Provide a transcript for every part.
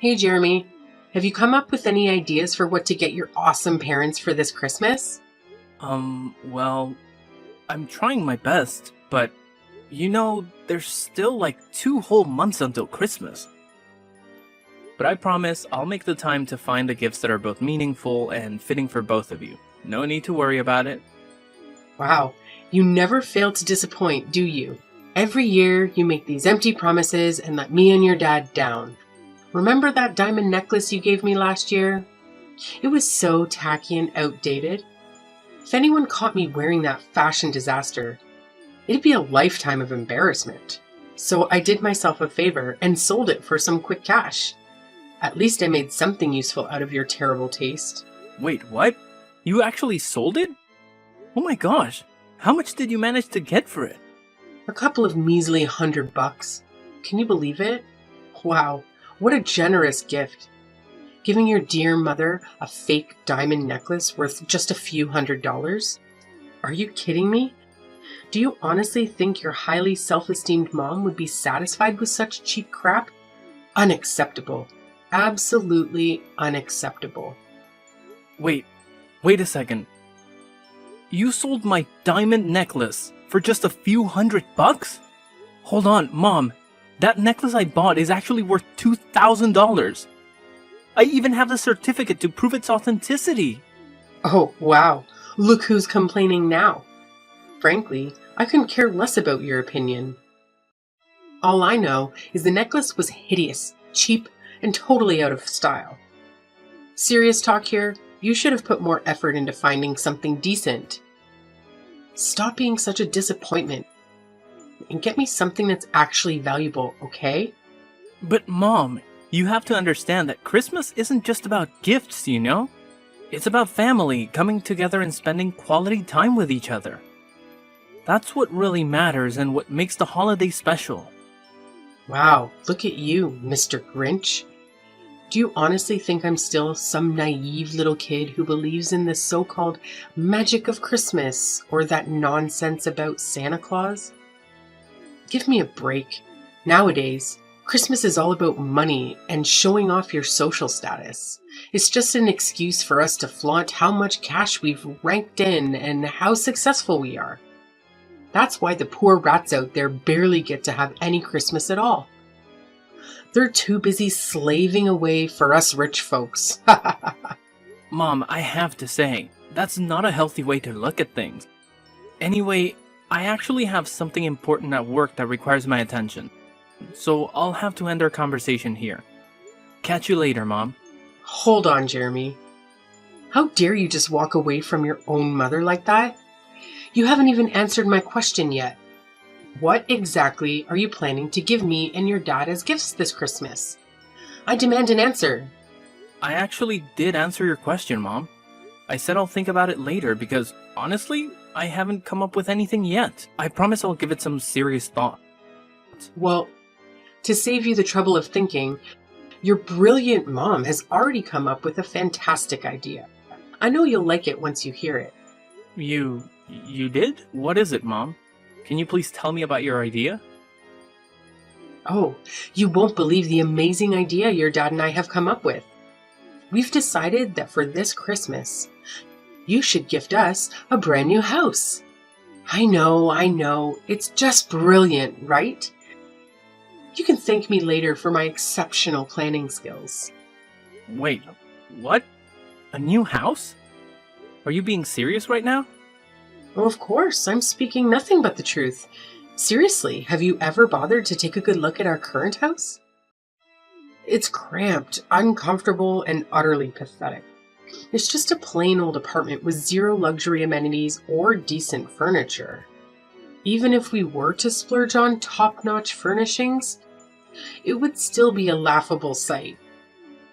Hey Jeremy, have you come up with any ideas for what to get your awesome parents for this Christmas? Well, I'm trying my best, but there's still like 2 whole months until Christmas. But I promise I'll make the time to find the gifts that are both meaningful and fitting for both of you. No need to worry about it. Wow, you never fail to disappoint, do you? Every year you make these empty promises and let me and your dad down. Remember that diamond necklace you gave me last year? It was so tacky and outdated. If anyone caught me wearing that fashion disaster, it'd be a lifetime of embarrassment. So I did myself a favor and sold it for some quick cash. At least I made something useful out of your terrible taste. Wait, what? You actually sold it? Oh my gosh, how much did you manage to get for it? A couple of measly $100. Can you believe it? Wow, what a generous gift. Giving your dear mother a fake diamond necklace worth just a few $100s? Are you kidding me? Do you honestly think your highly self-esteemed mom would be satisfied with such cheap crap? Unacceptable. Absolutely unacceptable. Wait a second. You sold my diamond necklace for just a few $100? Hold on, Mom. That necklace I bought is actually worth $2,000. I even have the certificate to prove its authenticity. Oh, wow. Look who's complaining now. Frankly, I couldn't care less about your opinion. All I know is the necklace was hideous, cheap, and totally out of style. Serious talk here, you should have put more effort into finding something decent. Stop being such a disappointment and get me something that's actually valuable, okay? But Mom, you have to understand that Christmas isn't just about gifts, you know? It's about family coming together and spending quality time with each other. That's what really matters and what makes the holiday special. Wow, look at you, Mr. Grinch. Do you honestly think I'm still some naive little kid who believes in the so-called magic of Christmas or that nonsense about Santa Claus? Give me a break. Nowadays, Christmas is all about money and showing off your social status. It's just an excuse for us to flaunt how much cash we've ranked in and how successful we are. That's why the poor rats out there barely get to have any Christmas at all. They're too busy slaving away for us rich folks. Mom, I have to say, that's not a healthy way to look at things. Anyway, I actually have something important at work that requires my attention. So I'll have to end our conversation here. Catch you later, Mom. Hold on, Jeremy. How dare you just walk away from your own mother like that? You haven't even answered my question yet. What exactly are you planning to give me and your dad as gifts this Christmas? I demand an answer. I actually did answer your question, Mom. I said I'll think about it later because, honestly, I haven't come up with anything yet. I promise I'll give it some serious thought. Well, to save you the trouble of thinking, your brilliant mom has already come up with a fantastic idea. I know you'll like it once you hear it. You did? What is it, Mom? Can you please tell me about your idea? Oh, you won't believe the amazing idea your dad and I have come up with. We've decided that for this Christmas, you should gift us a brand new house. I know, it's just brilliant, right? You can thank me later for my exceptional planning skills. Wait, what? A new house? Are you being serious right now? Oh, of course, I'm speaking nothing but the truth. Seriously, have you ever bothered to take a good look at our current house? It's cramped, uncomfortable, and utterly pathetic. It's just a plain old apartment with zero luxury amenities or decent furniture. Even if we were to splurge on top-notch furnishings, it would still be a laughable sight.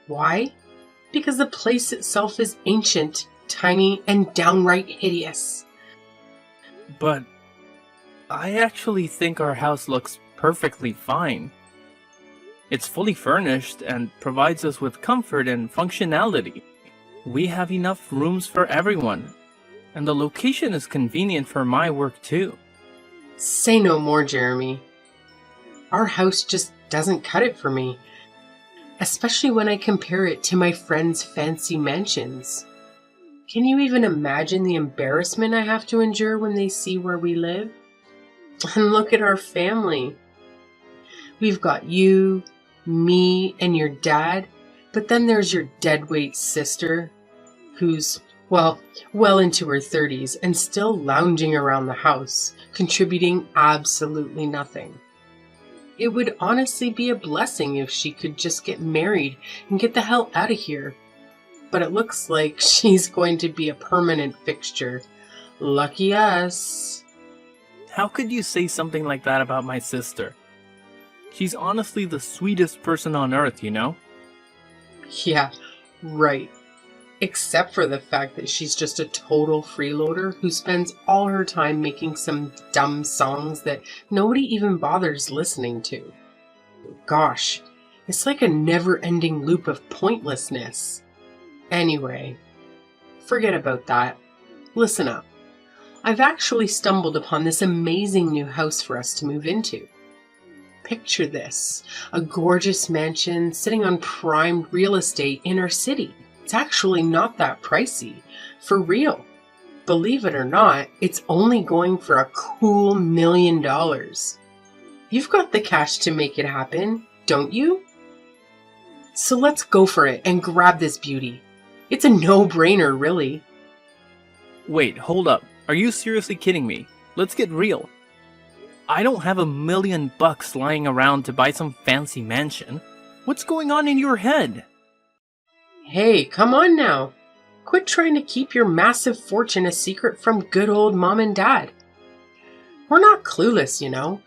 Why? Because the place itself is ancient, tiny, and downright hideous. But I actually think our house looks perfectly fine. It's fully furnished and provides us with comfort and functionality. We have enough rooms for everyone, and the location is convenient for my work too. Say no more, Jeremy. Our house just doesn't cut it for me. especially when I compare it to my friends' fancy mansions. Can you even imagine the embarrassment I have to endure when they see where we live? And look at our family. We've got you, me, and your dad, but then there's your deadweight sister, who's, well into her 30s and still lounging around the house, contributing absolutely nothing. It would honestly be a blessing if she could just get married and get the hell out of here. But it looks like she's going to be a permanent fixture. Lucky us. How could you say something like that about my sister? She's honestly the sweetest person on earth, you know? Yeah, right. Except for the fact that she's just a total freeloader who spends all her time making some dumb songs that nobody even bothers listening to. Gosh, it's like a never-ending loop of pointlessness. Anyway, forget about that. Listen up. I've actually stumbled upon this amazing new house for us to move into. Picture this, a gorgeous mansion sitting on prime real estate in our city. It's actually not that pricey, for real. Believe it or not, it's only going for a cool $1 million. You've got the cash to make it happen, don't you? So let's go for it and grab this beauty. It's a no-brainer, really. Wait, hold up. Are you seriously kidding me? Let's get real. I don't have $1 million lying around to buy some fancy mansion. What's going on in your head? Hey, come on now. Quit trying to keep your massive fortune a secret from good old mom and dad. We're not clueless, you know.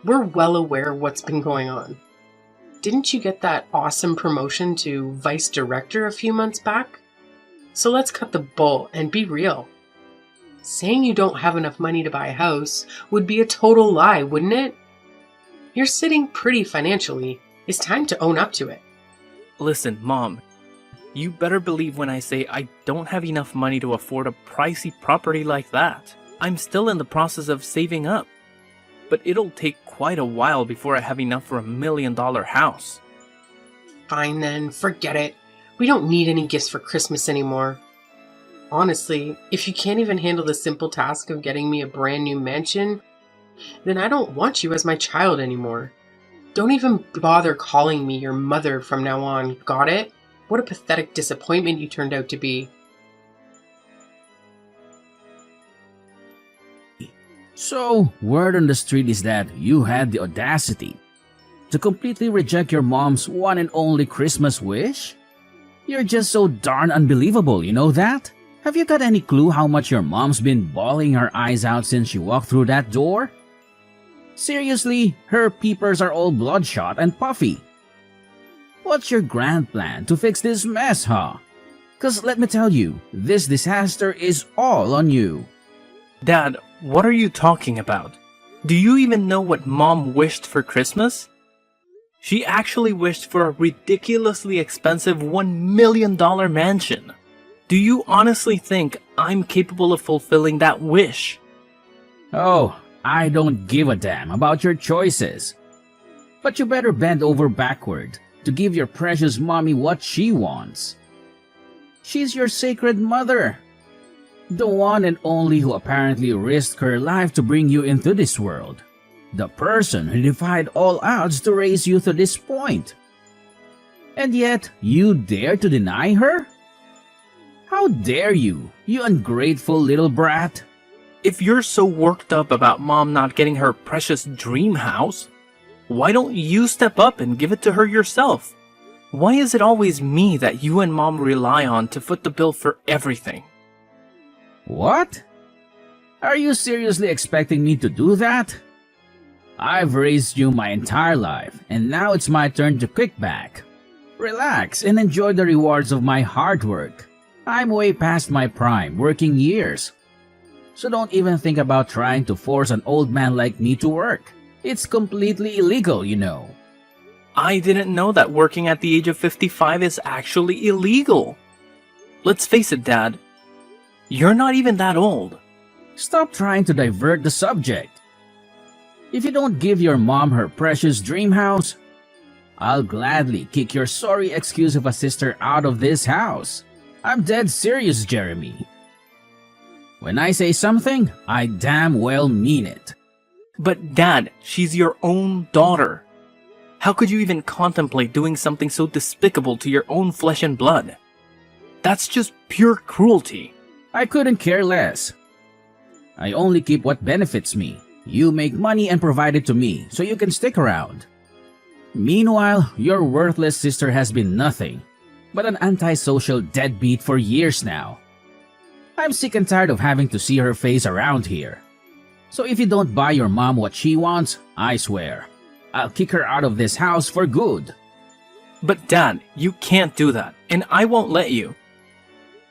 We're well aware of what's been going on. Didn't you get that awesome promotion to vice director a few months back? So let's cut the bull and be real. Saying you don't have enough money to buy a house would be a total lie, wouldn't it? You're sitting pretty financially. It's time to own up to it. Listen, Mom. You better believe when I say I don't have enough money to afford a pricey property like that. I'm still in the process of saving up. But it'll take quite a while before I have enough for $1 million house. Fine then, forget it. We don't need any gifts for Christmas anymore. Honestly, if you can't even handle the simple task of getting me a brand new mansion, then I don't want you as my child anymore. Don't even bother calling me your mother from now on, got it? What a pathetic disappointment you turned out to be. So, word on the street is that you had the audacity to completely reject your mom's one and only Christmas wish? You're just so darn unbelievable, you know that? Have you got any clue how much your mom's been bawling her eyes out since she walked through that door? Seriously, her peepers are all bloodshot and puffy. What's your grand plan to fix this mess, huh? 'Cause let me tell you, this disaster is all on you. Dad, what are you talking about? Do you even know what Mom wished for Christmas? She actually wished for a ridiculously expensive $1 million mansion. Do you honestly think I'm capable of fulfilling that wish? Oh, I don't give a damn about your choices. But you better bend over backward to give your precious mommy what she wants. She's your sacred mother. The one and only who apparently risked her life to bring you into this world. The person who defied all odds to raise you to this point. And yet, you dare to deny her? How dare you, you ungrateful little brat? If you're so worked up about Mom not getting her precious dream house, why don't you step up and give it to her yourself? Why is it always me that you and Mom rely on to foot the bill for everything? What? Are you seriously expecting me to do that? I've raised you my entire life, and now it's my turn to kick back. Relax and enjoy the rewards of my hard work. I'm way past my prime working years. So don't even think about trying to force an old man like me to work. It's completely illegal, you know. I didn't know that working at the age of 55 is actually illegal. Let's face it, Dad. You're not even that old. Stop trying to divert the subject. If you don't give your mom her precious dream house, I'll gladly kick your sorry excuse of a sister out of this house. I'm dead serious, Jeremy. When I say something, I damn well mean it. But Dad, she's your own daughter. How could you even contemplate doing something so despicable to your own flesh and blood? That's just pure cruelty. I couldn't care less. I only keep what benefits me. You make money and provide it to me so you can stick around. Meanwhile, your worthless sister has been nothing but an antisocial deadbeat for years now. I'm sick and tired of having to see her face around here. So if you don't buy your mom what she wants, I swear, I'll kick her out of this house for good. But Dad, you can't do that, and I won't let you.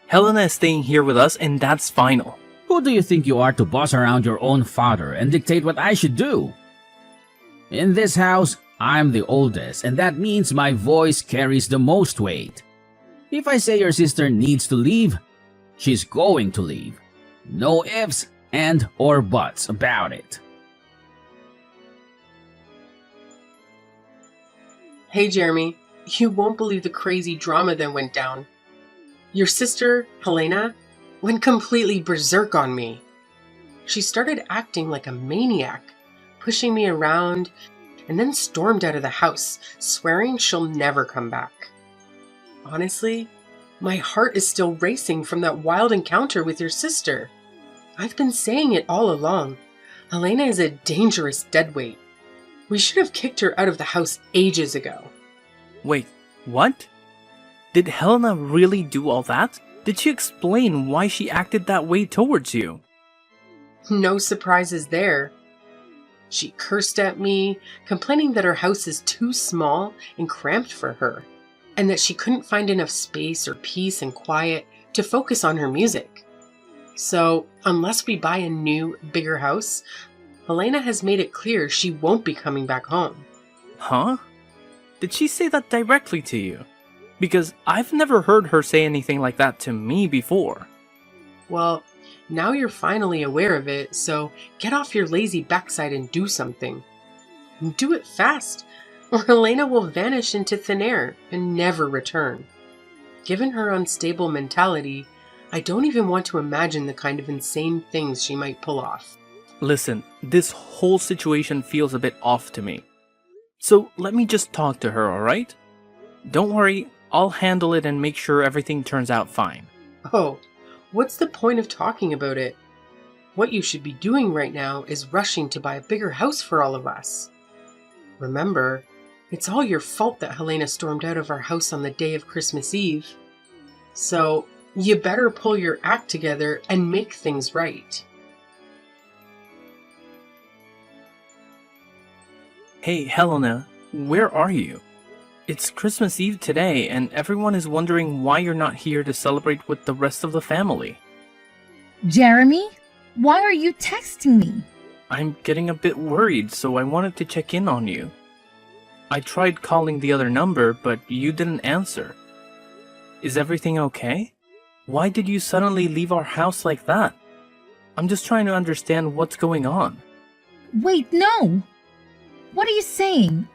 Helena is staying here with us, and that's final. Who do you think you are to boss around your own father and dictate what I should do? In this house, I'm the oldest, and that means my voice carries the most weight. If I say your sister needs to leave, she's going to leave. No ifs and or buts about it. Hey, Jeremy, you won't believe the crazy drama that went down. Your sister, Helena, went completely berserk on me. She started acting like a maniac, pushing me around, and then stormed out of the house, swearing she'll never come back. Honestly, my heart is still racing from that wild encounter with your sister. I've been saying it all along. Helena is a dangerous deadweight. We should have kicked her out of the house ages ago. Wait, what? Did Helena really do all that? Did she explain why she acted that way towards you? No surprises there. She cursed at me, complaining that her house is too small and cramped for her, and that she couldn't find enough space or peace and quiet to focus on her music. So, unless we buy a new, bigger house, Helena has made it clear she won't be coming back home. Huh? Did she say that directly to you? Because I've never heard her say anything like that to me before. Well, now you're finally aware of it, so get off your lazy backside and do something. And do it fast, or Helena will vanish into thin air and never return. Given her unstable mentality, I don't even want to imagine the kind of insane things she might pull off. Listen, this whole situation feels a bit off to me. So let me just talk to her, alright? Don't worry, I'll handle it and make sure everything turns out fine. Oh, what's the point of talking about it? What you should be doing right now is rushing to buy a bigger house for all of us. Remember, it's all your fault that Helena stormed out of our house on the day of Christmas Eve. So, you better pull your act together and make things right. Hey, Helena, where are you? It's Christmas Eve today, and everyone is wondering why you're not here to celebrate with the rest of the family. Jeremy, why are you texting me? I'm getting a bit worried, so I wanted to check in on you. I tried calling the other number, but you didn't answer. Is everything okay? Why did you suddenly leave our house like that? I'm just trying to understand what's going on. Wait, no! What are you saying?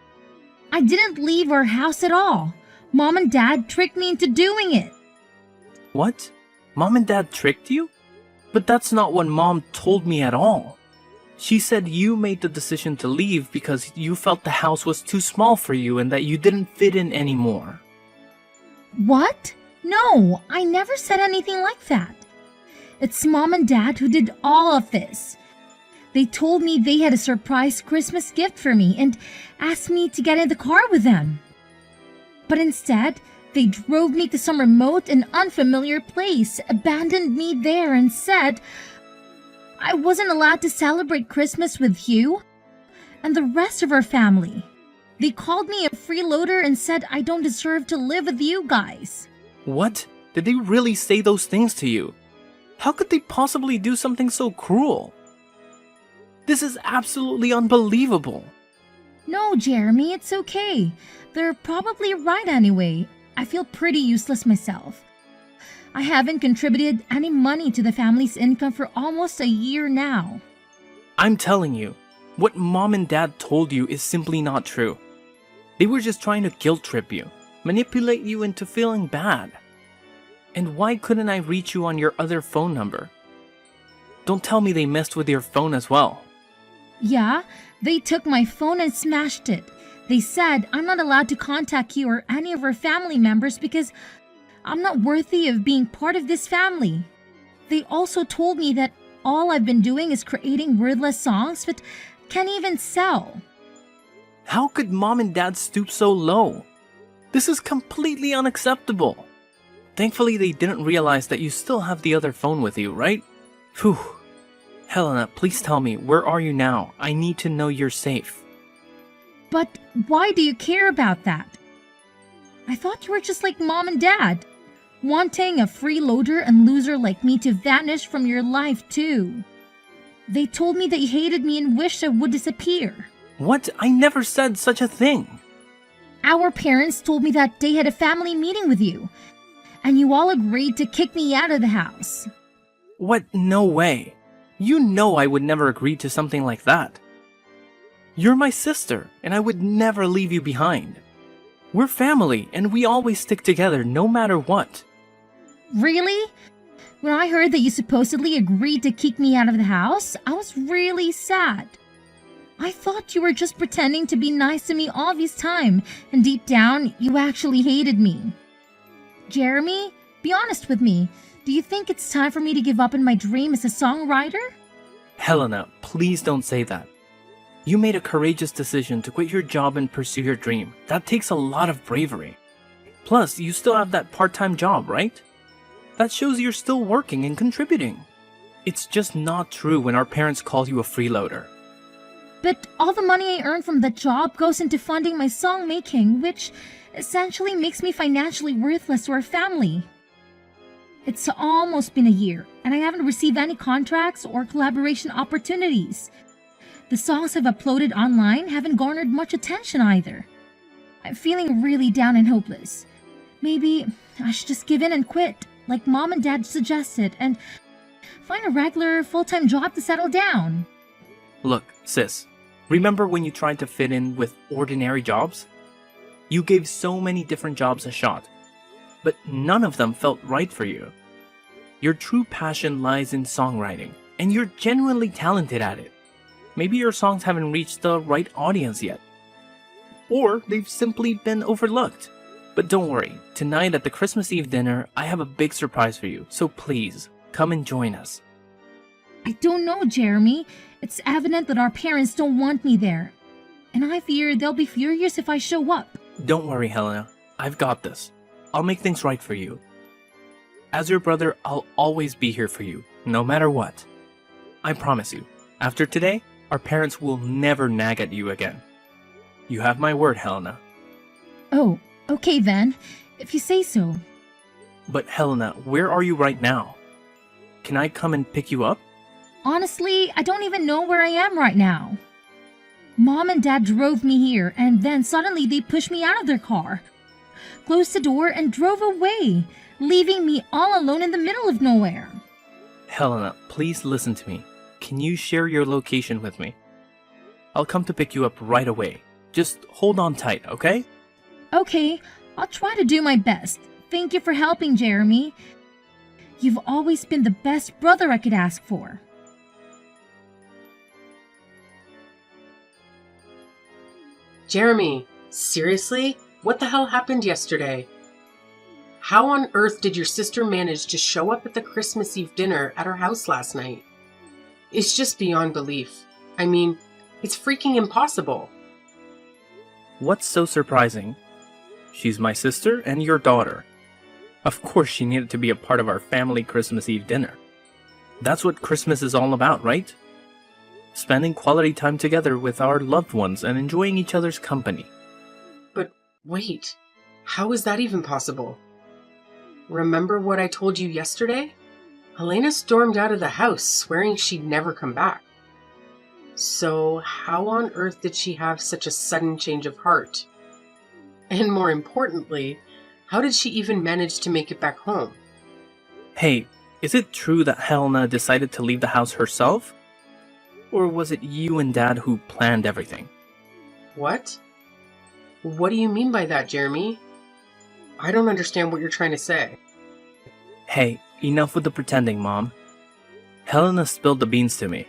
I didn't leave our house at all. Mom and Dad tricked me into doing it. What? Mom and Dad tricked you? But that's not what Mom told me at all. She said you made the decision to leave because you felt the house was too small for you and that you didn't fit in anymore. What? No, I never said anything like that. It's Mom and Dad who did all of this. They told me they had a surprise Christmas gift for me and asked me to get in the car with them. But instead, they drove me to some remote and unfamiliar place, abandoned me there, and said I wasn't allowed to celebrate Christmas with you and the rest of our family. They called me a freeloader and said I don't deserve to live with you guys. What? Did they really say those things to you? How could they possibly do something so cruel? This is absolutely unbelievable. No, Jeremy, it's okay. They're probably right anyway. I feel pretty useless myself. I haven't contributed any money to the family's income for almost a year now. I'm telling you, what Mom and Dad told you is simply not true. They were just trying to guilt trip you, manipulate you into feeling bad. And why couldn't I reach you on your other phone number? Don't tell me they messed with your phone as well. Yeah, they took my phone and smashed it. They said I'm not allowed to contact you or any of our family members because I'm not worthy of being part of this family. They also told me that all I've been doing is creating wordless songs that can't even sell. How could mom and dad stoop so low? This is completely unacceptable. Thankfully, they didn't realize that you still have the other phone with you, right? Phew. Helena, please tell me, where are you now? I need to know you're safe. But why do you care about that? I thought you were just like mom and dad, wanting a freeloader and loser like me to vanish from your life too. They told me that you hated me and wished I would disappear. What? I never said such a thing. Our parents told me that they had a family meeting with you, and you all agreed to kick me out of the house. What? No way. You know I would never agree to something like that. You're my sister, and I would never leave you behind. We're family, and we always stick together no matter what. Really? When I heard that you supposedly agreed to kick me out of the house, I was really sad. I thought you were just pretending to be nice to me all this time, and deep down, you actually hated me. Jeremy, be honest with me. Do you think it's time for me to give up on my dream as a songwriter? Helena, please don't say that. You made a courageous decision to quit your job and pursue your dream. That takes a lot of bravery. Plus, you still have that part-time job, right? That shows you're still working and contributing. It's just not true when our parents call you a freeloader. But all the money I earn from that job goes into funding my song making, which essentially makes me financially worthless to our family. It's almost been a year, and I haven't received any contracts or collaboration opportunities. The songs I've uploaded online haven't garnered much attention either. I'm feeling really down and hopeless. Maybe I should just give in and quit, like mom and dad suggested, and find a regular full-time job to settle down. Look, sis, remember when you tried to fit in with ordinary jobs? You gave so many different jobs a shot, but none of them felt right for you. Your true passion lies in songwriting, and you're genuinely talented at it. Maybe your songs haven't reached the right audience yet. Or they've simply been overlooked. But don't worry, tonight at the Christmas Eve dinner, I have a big surprise for you, so please, come and join us. I don't know, Jeremy. It's evident that our parents don't want me there. And I fear they'll be furious if I show up. Don't worry, Helena. I've got this. I'll make things right for you. As your brother, I'll always be here for you, no matter what. I promise you, after today, our parents will never nag at you again. You have my word, Helena. Oh, okay then, if you say so. But Helena, where are you right now? Can I come and pick you up? Honestly, I don't even know where I am right now. Mom and Dad drove me here, and then suddenly they pushed me out of their car, closed the door, and drove away, leaving me all alone in the middle of nowhere. Helena, please listen to me. Can you share your location with me? I'll come to pick you up right away. Just hold on tight, okay? Okay, I'll try to do my best. Thank you for helping, Jeremy. You've always been the best brother I could ask for. Jeremy, seriously? What the hell happened yesterday? How on earth did your sister manage to show up at the Christmas Eve dinner at our house last night? It's just beyond belief. I mean, it's freaking impossible. What's so surprising? She's my sister and your daughter. Of course she needed to be a part of our family Christmas Eve dinner. That's what Christmas is all about, right? Spending quality time together with our loved ones and enjoying each other's company. But wait, how is that even possible? Remember what I told you yesterday? Helena stormed out of the house, swearing she'd never come back. So how on earth did she have such a sudden change of heart? And more importantly, how did she even manage to make it back home? Hey, is it true that Helena decided to leave the house herself? Or was it you and Dad who planned everything? What? What do you mean by that, Jeremy? I don't understand what you're trying to say. Hey, enough with the pretending, Mom. Helena spilled the beans to me.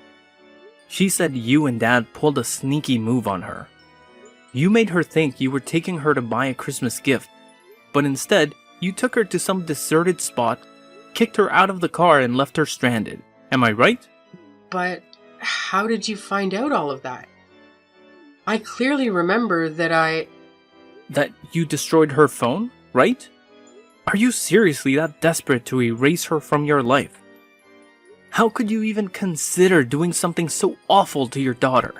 She said you and Dad pulled a sneaky move on her. You made her think you were taking her to buy a Christmas gift, but instead, you took her to some deserted spot, kicked her out of the car, and left her stranded. Am I right? But how did you find out all of that? I clearly remember that That you destroyed her phone, right? Are you seriously that desperate to erase her from your life? How could you even consider doing something so awful to your daughter?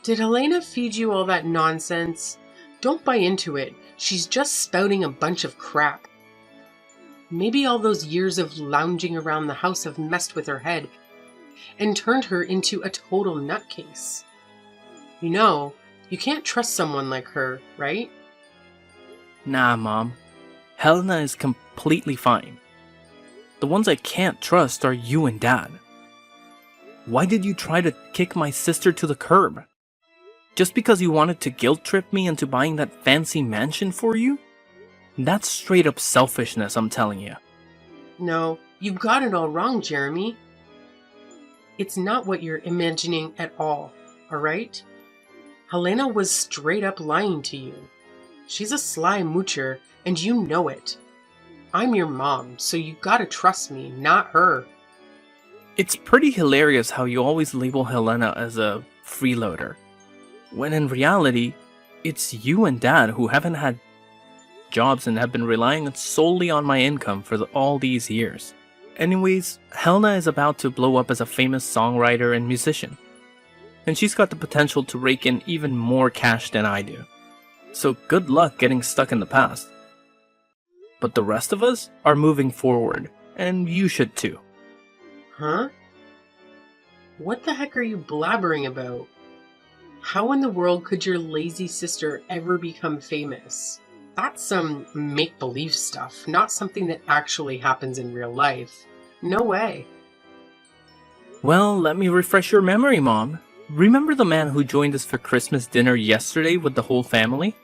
Did Helena feed you all that nonsense? Don't buy into it. She's just spouting a bunch of crap. Maybe all those years of lounging around the house have messed with her head and turned her into a total nutcase. You know, you can't trust someone like her, right? Nah, Mom. Helena is completely fine. The ones I can't trust are you and Dad. Why did you try to kick my sister to the curb? Just because you wanted to guilt trip me into buying that fancy mansion for you? That's straight up selfishness, I'm telling you. No, you got it all wrong, Jeremy. It's not what you're imagining at all, alright? Helena was straight up lying to you. She's a sly moocher, and you know it. I'm your mom, so you gotta trust me, not her. It's pretty hilarious how you always label Helena as a freeloader, when in reality, it's you and Dad who haven't had jobs and have been relying solely on my income for all these years. Anyways, Helena is about to blow up as a famous songwriter and musician, and she's got the potential to rake in even more cash than I do. So good luck getting stuck in the past. But the rest of us are moving forward, and you should too. Huh? What the heck are you blabbering about? How in the world could your lazy sister ever become famous? That's some make-believe stuff, not something that actually happens in real life. No way. Well, let me refresh your memory, Mom. Remember the man who joined us for Christmas dinner yesterday with the whole family?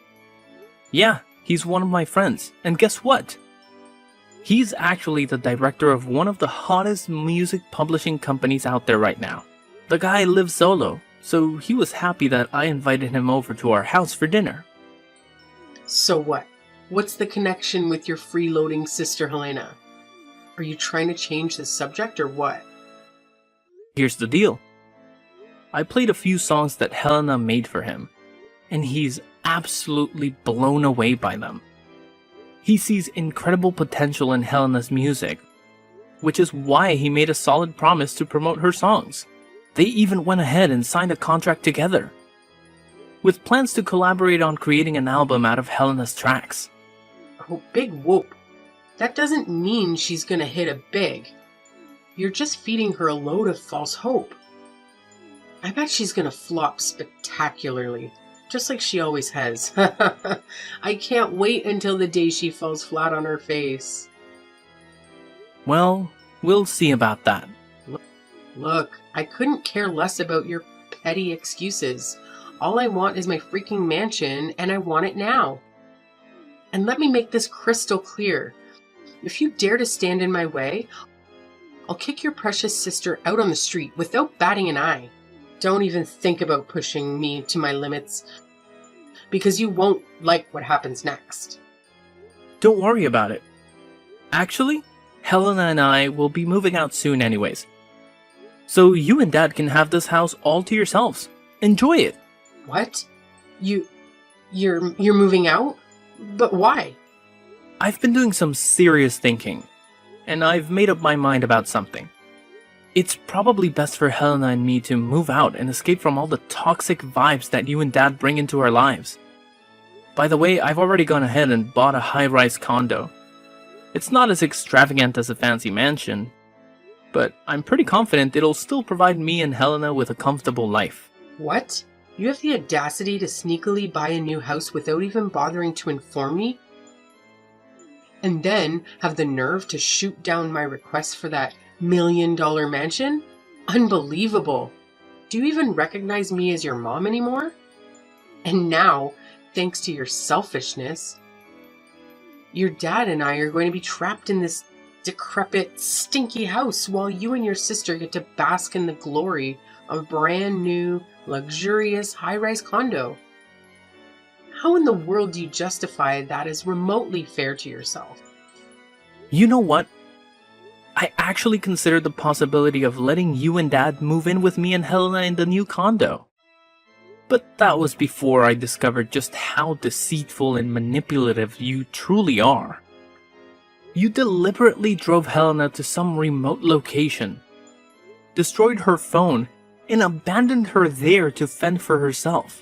Yeah, he's one of my friends, and guess what? He's actually the director of one of the hottest music publishing companies out there right now. The guy lives solo, so he was happy that I invited him over to our house for dinner. So what? What's the connection with your freeloading sister Helena? Are you trying to change the subject or what? Here's the deal. I played a few songs that Helena made for him, and he's absolutely blown away by them. He sees incredible potential in Helena's music, which is why he made a solid promise to promote her songs. They even went ahead and signed a contract together, with plans to collaborate on creating an album out of Helena's tracks. Oh, big whoop. That doesn't mean she's gonna hit it big. You're just feeding her a load of false hope. I bet she's gonna flop spectacularly, just like she always has. I can't wait until the day she falls flat on her face. Well, we'll see about that. Look, I couldn't care less about your petty excuses. All I want is my freaking mansion, and I want it now. And let me make this crystal clear. If you dare to stand in my way, I'll kick your precious sister out on the street without batting an eye. Don't even think about pushing me to my limits, because you won't like what happens next. Don't worry about it. Actually, Helena and I will be moving out soon anyways. So you and Dad can have this house all to yourselves. Enjoy it. What? You're moving out? But why? I've been doing some serious thinking, and I've made up my mind about something. It's probably best for Helena and me to move out and escape from all the toxic vibes that you and Dad bring into our lives. By the way, I've already gone ahead and bought a high-rise condo. It's not as extravagant as a fancy mansion, but I'm pretty confident it'll still provide me and Helena with a comfortable life. What? You have the audacity to sneakily buy a new house without even bothering to inform me? And then have the nerve to shoot down my request for that $1 million mansion? Unbelievable. Do you even recognize me as your mom anymore? And now, thanks to your selfishness. Your dad and I are going to be trapped in this decrepit, stinky house while you and your sister get to bask in the glory of a brand new, luxurious high-rise condo. How in the world do you justify that as remotely fair to yourself? You know what? I actually considered the possibility of letting you and Dad move in with me and Helena in the new condo. But that was before I discovered just how deceitful and manipulative you truly are. You deliberately drove Helena to some remote location, destroyed her phone, and abandoned her there to fend for herself.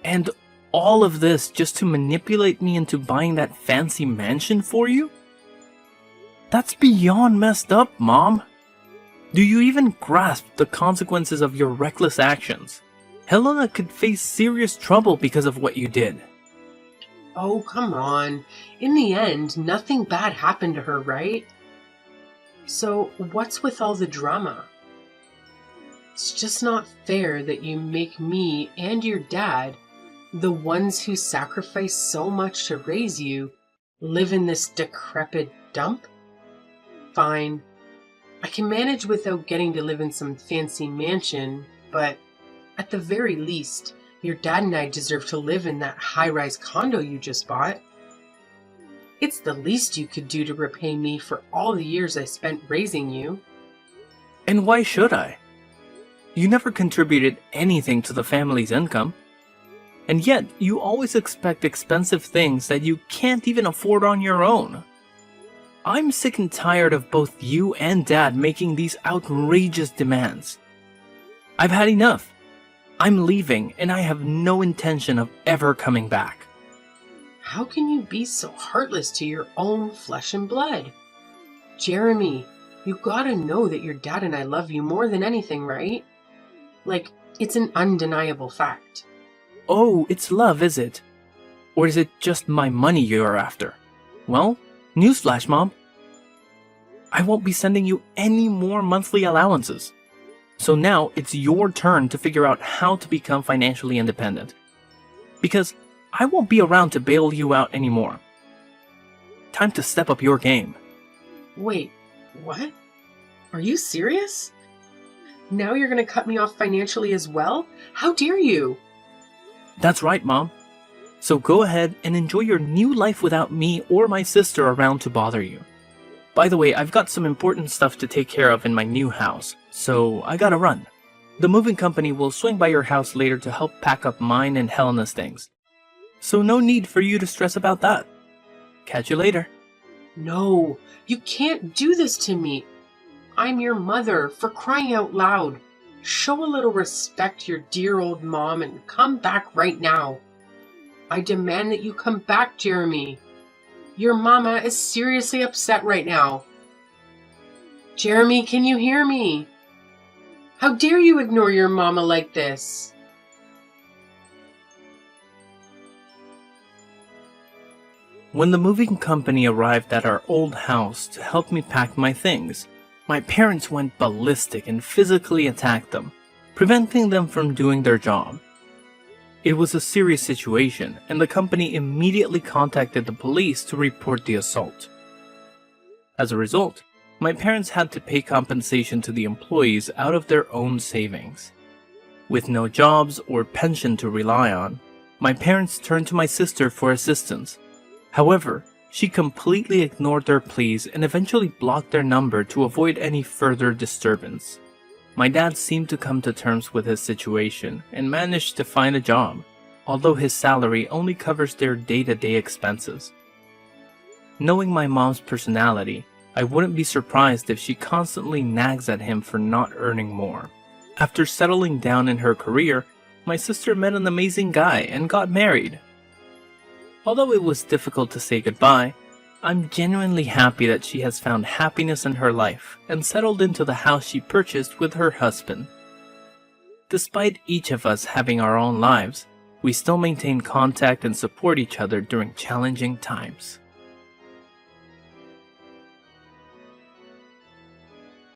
And all of this just to manipulate me into buying that fancy mansion for you? That's beyond messed up, Mom. Do you even grasp the consequences of your reckless actions? Helena could face serious trouble because of what you did. Oh, come on. In the end, nothing bad happened to her, right? So, what's with all the drama? It's just not fair that you make me and your dad, the ones who sacrificed so much to raise you, live in this decrepit dump? Fine. I can manage without getting to live in some fancy mansion, but at the very least, your dad and I deserve to live in that high-rise condo you just bought. It's the least you could do to repay me for all the years I spent raising you. And why should I? You never contributed anything to the family's income. And yet, you always expect expensive things that you can't even afford on your own. I'm sick and tired of both you and Dad making these outrageous demands. I've had enough. I'm leaving, and I have no intention of ever coming back. How can you be so heartless to your own flesh and blood? Jeremy, you gotta know that your dad and I love you more than anything, right? Like, it's an undeniable fact. Oh, it's love, is it? Or is it just my money you're after? Well, newsflash, Mom. I won't be sending you any more monthly allowances. So now it's your turn to figure out how to become financially independent. Because I won't be around to bail you out anymore. Time to step up your game. Wait, what? Are you serious? Now you're gonna cut me off financially as well? How dare you? That's right, Mom. So go ahead and enjoy your new life without me or my sister around to bother you. By the way, I've got some important stuff to take care of in my new house, so I gotta run. The moving company will swing by your house later to help pack up mine and Helena's things. So no need for you to stress about that. Catch you later. No, you can't do this to me. I'm your mother, for crying out loud. Show a little respect to your dear old mom and come back right now. I demand that you come back, Jeremy. Your mama is seriously upset right now. Jeremy, can you hear me? How dare you ignore your mama like this? When the moving company arrived at our old house to help me pack my things, my parents went ballistic and physically attacked them, preventing them from doing their job. It was a serious situation, and the company immediately contacted the police to report the assault. As a result, my parents had to pay compensation to the employees out of their own savings. With no jobs or pension to rely on, my parents turned to my sister for assistance. However, she completely ignored their pleas and eventually blocked their number to avoid any further disturbance. My dad seemed to come to terms with his situation and managed to find a job, although his salary only covers their day-to-day expenses. Knowing my mom's personality, I wouldn't be surprised if she constantly nags at him for not earning more. After settling down in her career, my sister met an amazing guy and got married. Although it was difficult to say goodbye, I'm genuinely happy that she has found happiness in her life and settled into the house she purchased with her husband. Despite each of us having our own lives, we still maintain contact and support each other during challenging times.